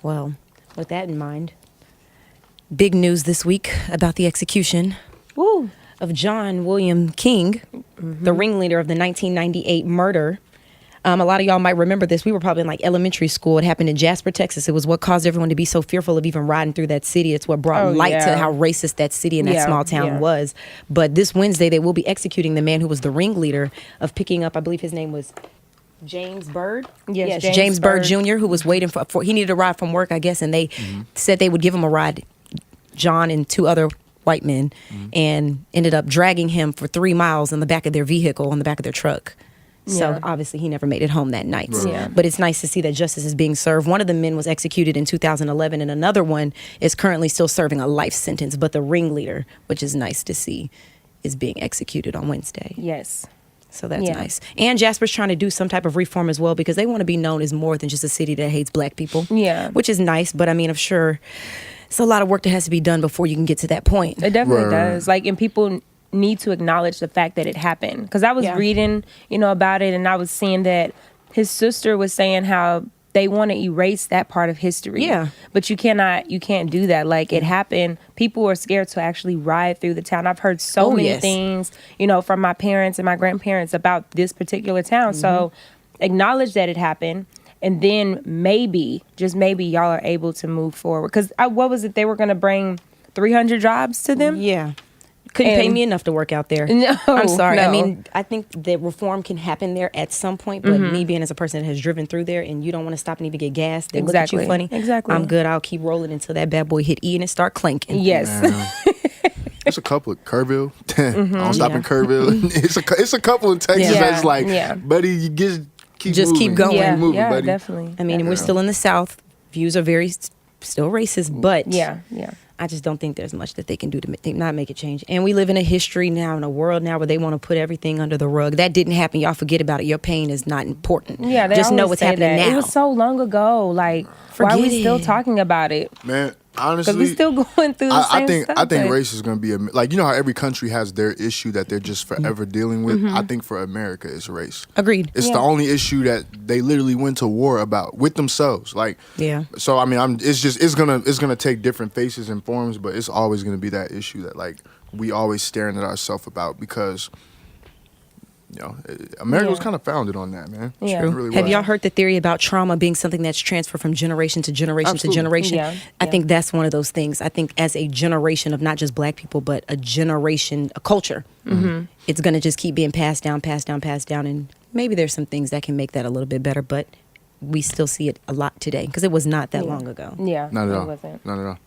Well, with that in mind, big news this week about the execution of John William King, the ringleader of the 1998 murder. A lot of y'all might remember this. We were probably in like elementary school. It happened in Jasper, Texas. It was what caused everyone to be so fearful of even riding through that city. It's what brought light to how racist that city and that small town was. But this Wednesday, they will be executing the man who was the ringleader of picking up, I believe his name was James Byrd. Yes, James Byrd Jr., who was waiting for he needed a ride from work, I guess, and they said they would give him a ride, John and two other white men, and ended up dragging him for 3 miles in the back of their vehicle, on the back of their truck. So obviously he never made it home that night. But it's nice to see that justice is being served. One of the men was executed in 2011 and another one is currently still serving a life sentence. But the ringleader, which is nice to see, is being executed on Wednesday. Yes. So that's nice. And Jasper's trying to do some type of reform as well because they want to be known as more than just a city that hates black people. Yeah. Which is nice. But I mean, I'm sure it's a lot of work that has to be done before you can get to that point. It definitely does. Like, and people need to acknowledge the fact that it happened. Because I was reading, about it, and I was seeing that his sister was saying how they want to erase that part of history. Yeah. But you can't do that. Like, it happened. People are scared to actually ride through the town. I've heard so many things, from my parents and my grandparents about this particular town. So acknowledge that it happened. And then maybe, just maybe, y'all are able to move forward. Because what was it? They were going to bring 300 jobs to them? Yeah. Couldn't pay me enough to work out there. No, I'm sorry. no. I mean, I think that reform can happen there at some point, but me being as a person that has driven through there and you don't want to stop and even get gas, they look at you funny. Exactly. I'm good. I'll keep rolling until that bad boy hit E and it start clanking. Yes. There's a couple at Kerrville. I don't stop in Kerrville. It's a couple in Texas that's like, buddy, you keep going. Yeah, moving, buddy. Definitely. I mean, we're still in the South. Views are very still racist, but I just don't think there's much that they can do to not make it change. And we live in a history now, in a world now where they want to put everything under the rug. That didn't happen. Y'all forget about it. Your pain is not important. Yeah, they just know always what's say happening that. now. It was so long ago. Like, why are we still talking about it? Man, honestly, because we're still going through the same stuff. I think race is going to be like, how every country has their issue that they're just forever dealing with. I think for America, it's race. Agreed. It's the only issue that they literally went to war about with themselves. Like, so I mean, it's gonna take different faces and forms, but it's always gonna be that issue that like we always staring at ourselves about because. America was kind of founded on that, man. True. Really have y'all heard the theory about trauma being something that's transferred from generation to generation to generation? I think that's one of those things. I think as a generation of not just black people, but a culture, it's going to just keep being passed down. And maybe there's some things that can make that a little bit better, but we still see it a lot today because it was not that long ago. Yeah, not at all. It wasn't. Not at all.